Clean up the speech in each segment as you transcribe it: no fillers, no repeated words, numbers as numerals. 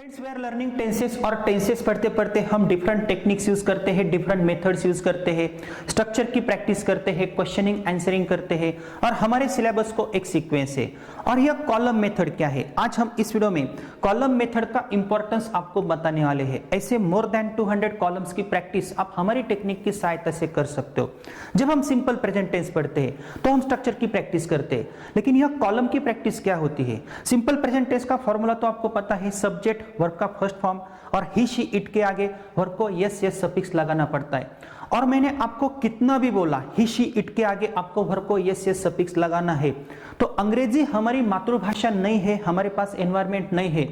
Friends we are learning tenses और tenses पढ़ते पढ़ते हम डिफरेंट टेक्निक्स यूज करते हैं, डिफरेंट मेथड्स यूज करते हैं, स्ट्रक्चर की प्रैक्टिस करते हैं, क्वेश्चनिंग आंसरिंग करते हैं और हमारे सिलेबस को एक सीक्वेंस है। और यह कॉलम मेथड क्या है, आज हम इस वीडियो में कॉलम मेथड का इंपॉर्टेंस आपको बताने वाले हैं। ऐसे मोर देन 200 कॉलम्स की प्रैक्टिस आप हमारी टेक्निक की सहायता से कर सकते हो। जब हम सिंपल प्रेजेंट टेंस पढ़ते हैं तो हम स्ट्रक्चर की प्रैक्टिस करते हैं, लेकिन यह कॉलम की प्रैक्टिस क्या होती है। सिंपल प्रेजेंट टेंस का फॉर्मूला तो आपको पता है, सब्जेक्ट वर्ब का फर्स्ट फॉर्म और ही शी इट के आगे वर्ब को यस यस सफिक्स लगाना पड़ता है। और मैंने आपको कितना भी बोला ही शी इट के आगे आपको वर्ब को यस यस सफिक्स लगाना है, तो अंग्रेजी हमारी मातृभाषा नहीं है, हमारे पास एनवायरमेंट नहीं है,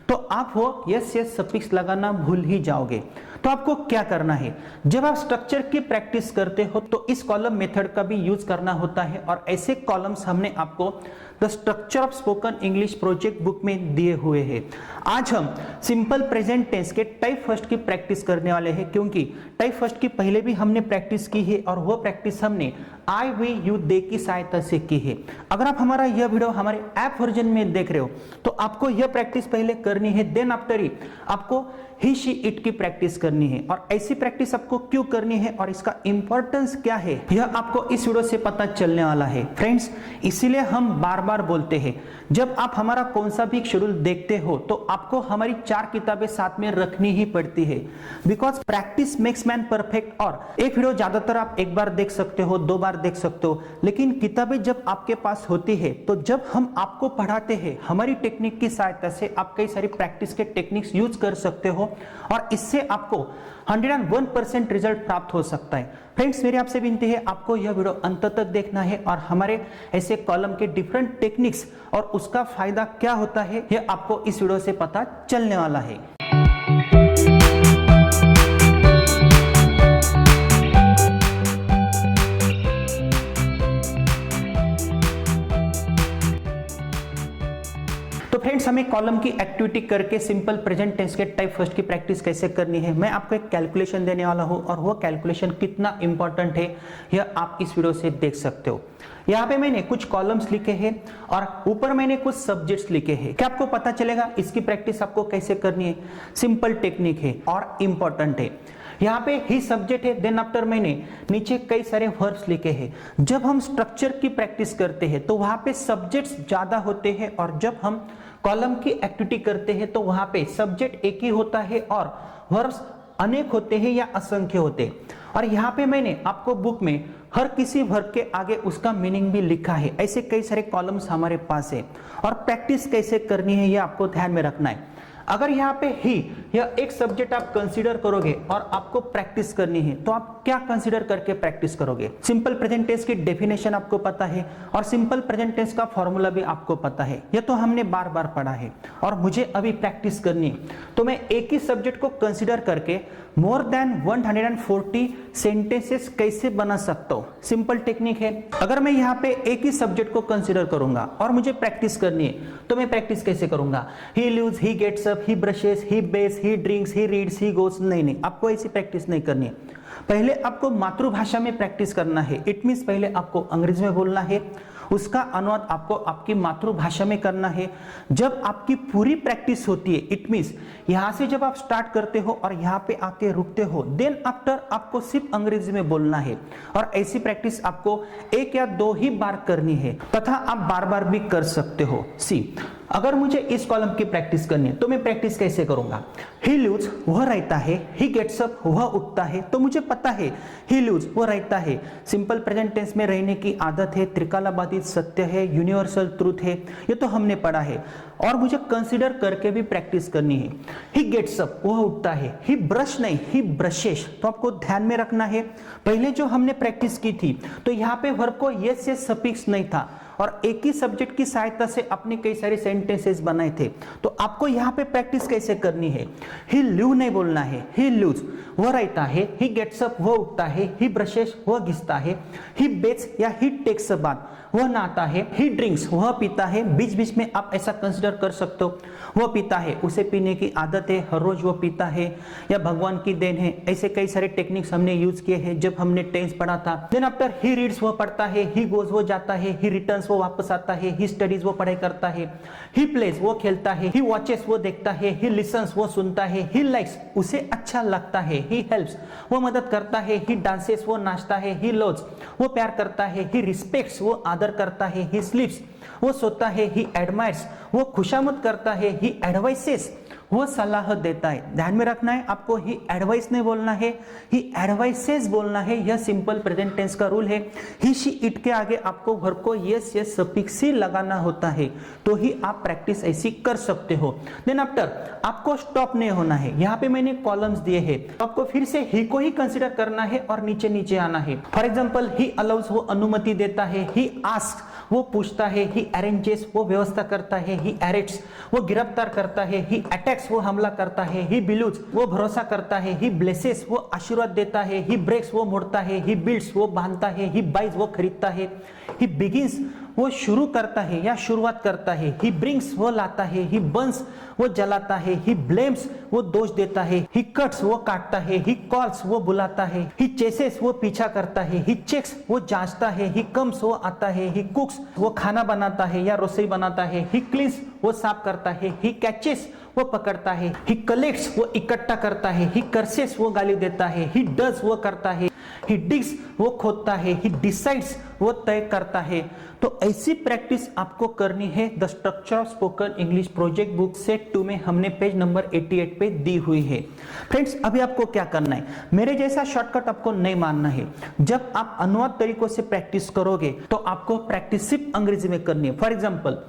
तो आप वो यस यस सफिक्स लगाना भूल ही जाओगे। तो आपको क्या करना है, जब आप स्ट्रक्चर की प्रैक्टिस करते हो तो इस कॉलम मेथड का भी यूज करना होता है। और ऐसे कॉलम्स हमने आपको the structure of spoken English project book में दिए हुए हैं। आज हम सिंपल प्रेजेंट टेंस के टाइप फर्स्ट की प्रैक्टिस करने वाले हैं, क्योंकि टाइप फर्स्ट की पहले भी हमने प्रैक्टिस की है और वो प्रैक्टिस हमने आई वी यू दे की सहायता से की है। अगर आप हमारा यह वीडियो हमारे ऐप वर्जन में देख रहे हो तो आपको यह प्रैक्टिस पहले करनी है, देन आफ्टर ही आपको ही शी इट की प्रैक्टिस करनी है। और ऐसी प्रैक्टिस आपको क्यों करनी है और इसका इंपॉर्टेंस क्या है, यह आपको इस वीडियो से पता चलने वाला है। फ्रेंड्स, इसीलिए हम बार बार बोलते हैं, जब आप हमारा कौन सा भी शेड्यूल देखते हो तो आपको हमारी 4 किताबें साथ में रखनी ही पड़ती है, because practice makes man perfect. और एक वीडियो ज्यादातर आप एक बार देख सकते हो, 2 बार देख सकते हो, लेकिन किताबें जब आपके पास होती है तो जब हम आपको पढ़ाते हैं हमारी टेक्निक की सहायता से आप कई सारी प्रैक्टिस के टेक्निक्स यूज कर सकते हो और इससे आपको 101% रिजल्ट प्राप्त हो सकता है। फ्रेंड्स, मेरी आपसे विनती है, आपको यह वीडियो अंत तक देखना है और हमारे ऐसे कॉलम के डिफरेंट टेक्निक्स और उसका फायदा क्या होता है यह आपको इस वीडियो से पता चलने वाला है। तो फ्रेंड्स, हमें कॉलम की एक्टिविटी करके सिंपल प्रेजेंट टेंस के टाइप फर्स्ट की प्रैक्टिस कैसे करनी है, मैं आपको एक कैलकुलेशन देने वाला हूं और वो कैलकुलेशन कितना इंपॉर्टेंट है यह आप इस वीडियो से देख सकते हो। यहाँ पे मैंने कुछ कॉलम्स लिखे हैं और ऊपर मैंने कुछ सब्जेक्ट्स लिखे हैं। क्या आपको पता चलेगा इसकी प्रैक्टिस आपको कैसे करनी है। सिंपल टेक्निक है और इंपॉर्टेंट है। यहाँ पे ही सब्जेक्ट है, देन आफ्टर मैंने नीचे कई सारे वर्ब्स लिखे हैं। जब हम स्ट्रक्चर की प्रैक्टिस करते हैं तो वहां पे सब्जेक्ट्स ज्यादा होते हैं और जब हम कॉलम की एक्टिविटी करते हैं तो वहां पे सब्जेक्ट एक ही होता है और वर्ब्स अनेक होते हैं या असंख्य होते हैं। और यहाँ पे मैंने आपको बुक में हर किसी वर्ब के आगे उसका मीनिंग भी लिखा है। ऐसे कई सारे कॉलम्स हमारे पास है और प्रैक्टिस कैसे करनी है यह आपको ध्यान में रखना है। अगर यहाँ पे ही यह एक सब्जेक्ट आप कंसीडर करोगे और आपको प्रैक्टिस करनी है तो आप क्या कंसीडर करके प्रैक्टिस करोगे। सिंपल प्रेजेंट टेंस की डेफिनेशन आपको पता है और सिंपल प्रेजेंट टेंस का फॉर्मूला भी आपको पता है, यह तो हमने बार बार पढ़ा है। और मुझे अभी प्रैक्टिस करनी है तो मैं एक ही सब्जेक्ट को कंसीडर करके मोर देन 140 सेंटेंसेस कैसे बना सकता हूं। सिंपल टेक्निक है। अगर मैं यहाँ पे एक ही सब्जेक्ट को कंसीडर करूंगा और मुझे प्रैक्टिस करनी है तो मैं प्रैक्टिस कैसे करूंगा। He lives, he gets up, he brushes, he bathes, he drinks, he reads, he goes. नहीं, आपको ऐसी प्रैक्टिस नहीं करनी है। पहले आपको मातृभाषा में प्रैक्टिस करना है। इट मींस पहले आपको अंग्रेजी में बोलना है, उसका अनुवाद आपको आपकी मातृभाषा में करना है। जब आपकी पूरी प्रैक्टिस होती है, इट मींस यहां से जब आप स्टार्ट करते हो और यहां पे आके रुकते हो, देन आफ्टर आपको सिर्फ अंग्रेजी में बोलना है। और ऐसी प्रैक्टिस आपको 1 या 2 ही बार करनी है तथा आप बार बार भी कर सकते हो। सी, अगर मुझे इस कॉलम की प्रैक्टिस करनी है तो मैं प्रैक्टिस कैसे करूंगा। ही लिव्स, वह रहता है। ही गेट्स अप, वह उठता है। तो मुझे पता है ही लिव्स, वह रहता है। सिंपल प्रेजेंट टेंस में रहने की आदत है, त्रिकालाबाधित सत्य है, यूनिवर्सल ट्रूथ है, ये तो हमने पढ़ा है। और मुझे कंसीडर करके भी प्रैक्टिस करनी है। ही गेट्स अप, वह उठता है। ही ब्रश नहीं, ही ब्रशेस। तो आपको ध्यान में रखना है, पहले जो हमने प्रैक्टिस की थी तो यहाँ पे वर्ब को यस यस सफिक्स नहीं था और एक ही सब्जेक्ट की सहायता से अपने कई सारे सेंटेंसेस बनाए थे। तो आपको यहाँ पे प्रैक्टिस कैसे करनी है। ही लिव नहीं बोलना है, ही लिव्स, वह रहता है। ही गेट्स अप, वह उठता है। ही ब्रशेस, वह घिसता है। ही बेथ्स या ही टेक्स अ बाथ, वह नहाता है। ही ड्रिंक्स, वह पीता है। बीच बीच में आप ऐसा कंसिडर कर सकते हो, वह पीता है, उसे पीने की आदत है, हर रोज वो पीता है या भगवान की देन है। ऐसे कई सारे टेक्निक्स हमने यूज किए हैं जब हमने टेंस पढ़ा था। देन आफ्टर ही रीड्स, वह पढ़ता है। ही गोज, वो जाता है। ही रिटर्न्स, रिटर्न्स वो वापस आता है, ही स्टडीज वो पढ़ाई करता है, ही प्लेज वो खेलता है, ही वॉचेस वो देखता है, ही लिसन्स वो सुनता है, ही लाइक्स उसे अच्छा लगता है, ही हेल्प्स वो मदद करता है, ही डांसेस वो नाचता है, ही लव्स वो प्यार करता है, ही रिस्पेक्ट्स वो आदर करता है, ही स्लीप्स वो सोता है, ही एडमायर्स वो खुशामद करता है, ही एडवाइसेस वो सलाह देता है। ध्यान में रखना है आपको, ही एडवाइस नहीं बोलना है, ही एडवाइसेस बोलना है। यह सिंपल प्रेजेंट टेंस का रूल है। ही शी इट के आगे आपको वर्ब को यस यस सफिक्स ही लगाना होता है, तो ही आप प्रैक्टिस ऐसी कर सकते हो। देन आफ्टर आपको स्टॉप नहीं होना है। यहाँ पे मैंने कॉलम्स दिए हैं, आपको फिर से ही को ही कंसिडर करना है और नीचे नीचे आना है। फॉर एग्जाम्पल, ही अलाउज वो अनुमति देता है, ही आस्क वो पूछता है, ही अरेंजेस वो व्यवस्था करता है, ही अरेस्ट्स वो गिरफ्तार करता है, ही अटैक्स वो हमला करता है, ही बिलीव्स वो भरोसा करता है, ही ब्लेसेस वो आशीर्वाद देता है, ही ब्रेक्स वो मोड़ता है, ही बिल्ड्स वो बांधता है, ही बाइज वो खरीदता है, ही बिगिंस वो शुरू करता है या शुरुआत करता है, ही ब्रिंग्स वो लाता है, ही बर्न्स वो जलाता है, ही ब्लेम्स वो दोष देता है, ही कट्स वो काटता है, ही कॉल्स वो बुलाता है, ही चेसेस वो पीछा करता है, ही चेक्स वो जांचता है, ही कम्स वो आता है, ही कुक्स वो खाना बनाता है या रसोई बनाता है, ही क्लीन्स वो साफ करता है, ही कैचेस वो पकड़ता है, ही कलेक्ट्स वो इकट्ठा करता है, ही कर्सेस वो गाली देता है, ही डज वो करता है, ही डिग्स वो खोदता है, ही डिसाइड्स वो तय करता है। तो ऐसी प्रैक्टिस आपको करनी है। The structure of spoken English project book set 2 में हमने पेज नंबर 88 पे दी हुई है। फ्रेंड्स, अभी आपको क्या करना है, मेरे जैसा शॉर्टकट आपको नहीं मानना है। जब आप अनुवाद तरीकों से प्रैक्टिस करोगे तो आपको प्रैक्टिस सिर्फ अंग्रेजी में करनी है। For example,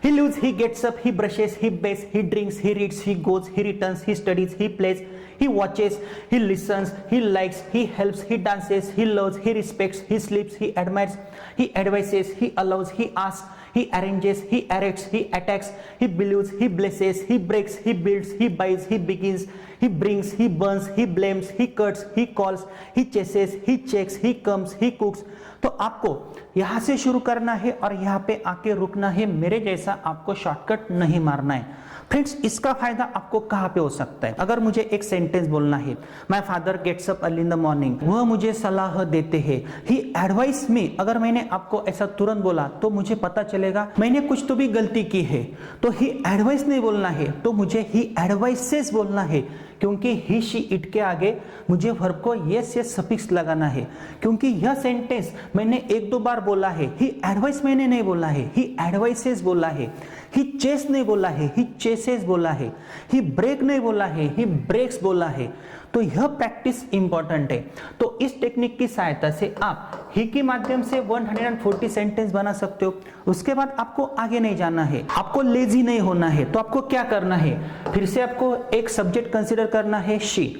he lives, he gets up, he brushes, he bathes, he drinks, he reads, he goes, he returns, he studies, he plays, he watches, he listens, he likes, he helps, he dances, he loves, he respects, he sleeps, he admires, he advises, he allows, he asks, he arranges, he erects, he attacks, he believes, he blesses, he breaks, he builds, he buys, he begins, he brings, he burns, he blames, he cuts, he calls, he chases, he checks, he comes, he cooks। तो आपको यहां से शुरू करना है और यहां पे आके रुकना है। मेरे जैसा आपको शॉर्टकट नहीं मारना है। फ्रेंड्स, इसका फायदा आपको कहां पे हो सकता है? अगर मुझे एक सेंटेंस बोलना है, my father gets up early in the morning, वह मुझे सलाह देते हैं, ही एडवाइस में, अगर मैंने आपको ऐसा तुरंत बोला तो मुझे पता चलेगा मैंने कुछ तो भी गलती की है। तो ही एडवाइस नहीं बोलना है, तो मुझे ही एडवाइसेस बोलना है, क्योंकि ही शी इट के आगे मुझे वर्ब को यस यस सफिक्स लगाना है। क्योंकि यह सेंटेंस मैंने एक दो बार बोला है, ही एडवाइस मैंने नहीं बोला है, ही एडवाइसेस बोला है, ही चेस नहीं बोला है, ही चेसेस बोला है, ही ब्रेक नहीं बोला है, ही ब्रेक्स बोला है। तो यह प्रैक्टिस इंपॉर्टेंट है। तो इस टेक्निक की सहायता से आप ही के माध्यम से 140 सेंटेंस बना सकते हो। उसके बाद आपको आगे नहीं जाना है, आपको लेजी नहीं होना है। तो आपको क्या करना है, फिर से आपको एक सब्जेक्ट कंसीडर करना है, शी,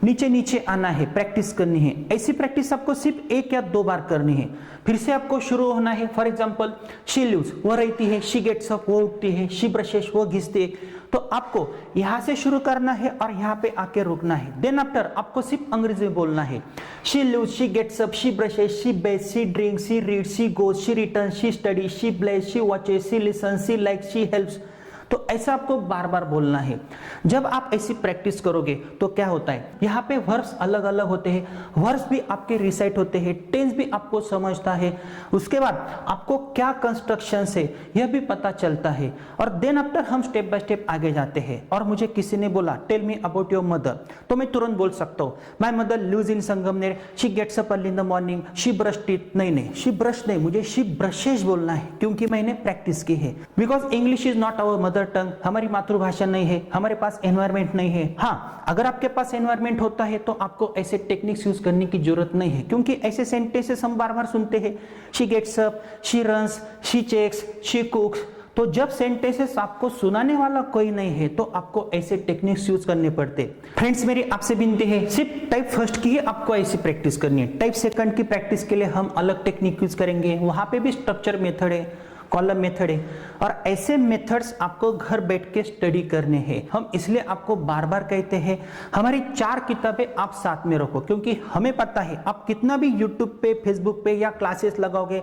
नीचे नीचे आना है, प्रैक्टिस करनी है। ऐसी प्रैक्टिस आपको सिर्फ 1 या 2 बार करनी है। फिर से आपको शुरू होना है। फॉर एग्जाम्पल, शी लिव्स वो रहती है, शी गेट्स अप वो उठती है, शी ब्रशेस वो घिसती है। तो आपको यहां से शुरू करना है और यहां पे आके रुकना है। देन आफ्टर आपको सिर्फ अंग्रेजी में बोलना है। She lives, she gets up, she brushes, she bathes, she drinks, she reads, she goes, she returns, she studies, she plays, she watches, she listens, she likes, she helps. तो ऐसा आपको बार बार बोलना है। जब आप ऐसी प्रैक्टिस करोगे तो क्या होता है, यहाँ पे वर्ब्स अलग अलग होते हैं, वर्ब्स भी आपके रिसाइट होते हैं, टेंस भी आपको समझता है। उसके बाद आपको क्या कंस्ट्रक्शन है यह भी पता चलता है। और देन आफ्टर हम स्टेप बाय स्टेप आगे जाते हैं। और मुझे किसी ने बोला tell me about your mother, तो मैं तुरंत बोल सकता हूँ my mother lives in Sangamner, she gets up early in the morning, she brush teeth. नहीं, शी ब्रश नहीं, मुझे शी ब्रशेस बोलना है, क्योंकि मैंने प्रैक्टिस की है। Because English is not our mother tongue, हमारी मातृभाषा नहीं है, हमारे पास एनवायरमेंट नहीं है। हाँ, अगर आपके पास एनवायरमेंट होता है तो आपको ऐसे टेक्निक्स यूज करने की जरूरत नहीं है, क्योंकि ऐसे सेंटेंसेस हम बार बार सुनते हैं, she gets up, she runs, she checks, she cooks. तो जब सेंटेंसेस आपको सुनाने वाला कोई नहीं है तो आपको ऐसे टेक्निक्स यूज करने पड़ते। फ्रेंड्स, मेरी आपसे विनती है, सिर्फ टाइप फर्स्ट की ही आपको ऐसी प्रैक्टिस करनी है। टाइप सेकंड की प्रैक्टिस के लिए हम अलग टेक्निक यूज करेंगे, वहां पे भी स्ट्रक्चर मेथड है, कॉलम मेथड है, और ऐसे मेथड्स आपको घर बैठ के स्टडी करने हैं। हम इसलिए आपको बार बार कहते हैं हमारी 4 किताबें आप साथ में रखो, क्योंकि हमें पता है आप कितना भी यूट्यूब पे, फेसबुक पे या क्लासेस लगाओगे,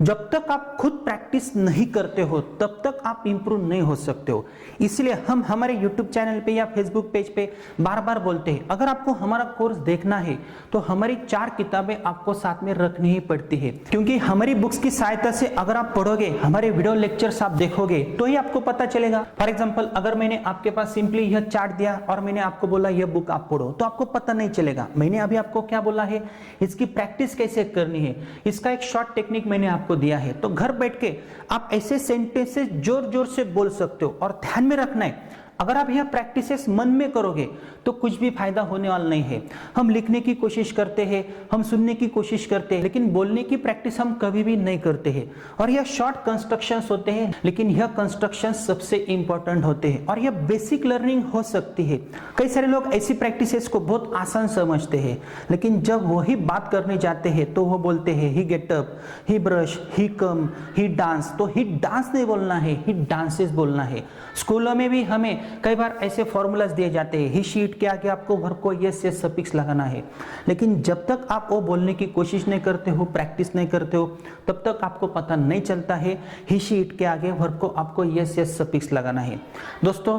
जब तक आप खुद प्रैक्टिस नहीं करते हो तब तक आप इंप्रूव नहीं हो सकते हो। इसलिए हम हमारे YouTube चैनल पे या Facebook पेज पे बार बार बोलते हैं, अगर आपको हमारा कोर्स देखना है तो हमारी 4 किताबें आपको साथ में रखनी ही पड़ती है, क्योंकि हमारी बुक्स की सहायता से अगर आप पढ़ोगे, हमारे वीडियो लेक्चर्स आप देखोगे तो ही आपको पता चलेगा। फॉर एग्जाम्पल, अगर मैंने आपके पास सिंपली यह चार्ट दिया और मैंने आपको बोला यह बुक आप पढ़ो, तो आपको पता नहीं चलेगा। मैंने अभी आपको क्या बोला है, इसकी प्रैक्टिस कैसे करनी है, इसका एक शॉर्ट टेक्निक मैंने आपको दिया है। तो घर बैठ के आप ऐसे सेंटेंसेस जोर जोर से बोल सकते हो। और ध्यान में रखना है, अगर आप यह प्रैक्टिसेस मन में करोगे तो कुछ भी फायदा होने वाला नहीं है। हम लिखने की कोशिश करते हैं, हम सुनने की कोशिश करते हैं, लेकिन बोलने की प्रैक्टिस हम कभी भी नहीं करते हैं। और यह शॉर्ट कंस्ट्रक्शंस होते हैं, लेकिन यह कंस्ट्रक्शंस सबसे इंपॉर्टेंट होते हैं और यह बेसिक लर्निंग हो सकती है। कई सारे लोग ऐसी प्रैक्टिसेस को बहुत आसान समझते हैं, लेकिन जब वही बात करने जाते हैं तो वो बोलते हैं ही गेट अप, ही ब्रश, ही कम, ही डांस। तो ही डांस नहीं बोलना है, ही डांसेस बोलना है। स्कूलों में भी हमें कई बार ऐसे फॉर्मूलाज दिए जाते हैं, ही शीट के आगे आपको वर्ब को यस यस सफिक्स लगाना है, लेकिन जब तक आप वो बोलने की कोशिश नहीं करते हो, प्रैक्टिस नहीं करते हो, तब तक आपको पता नहीं चलता है ही शीट के आगे वर्ब को आपको यस यस सफिक्स लगाना है। दोस्तों,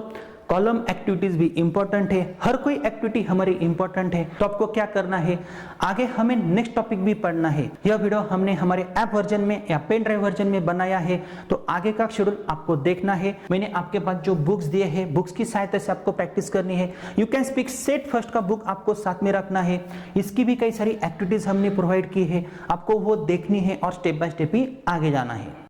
कॉलम एक्टिविटीज भी इंपॉर्टेंट है, हर कोई एक्टिविटी हमारी इंपॉर्टेंट है। तो आपको क्या करना है, आगे हमें नेक्स्ट टॉपिक भी पढ़ना है। यह वीडियो हमने हमारे ऐप वर्जन में या पेन ड्राइव वर्जन में बनाया है, तो आगे का शेड्यूल आपको देखना है। मैंने आपके पास जो बुक्स दिए हैं, बुक्स की सहायता से आपको प्रैक्टिस करनी है। You can speak set first का बुक आपको साथ में रखना है। इसकी भी कई सारी एक्टिविटीज हमने प्रोवाइड की है, आपको वो देखनी है और स्टेप बाय स्टेप ही आगे जाना है।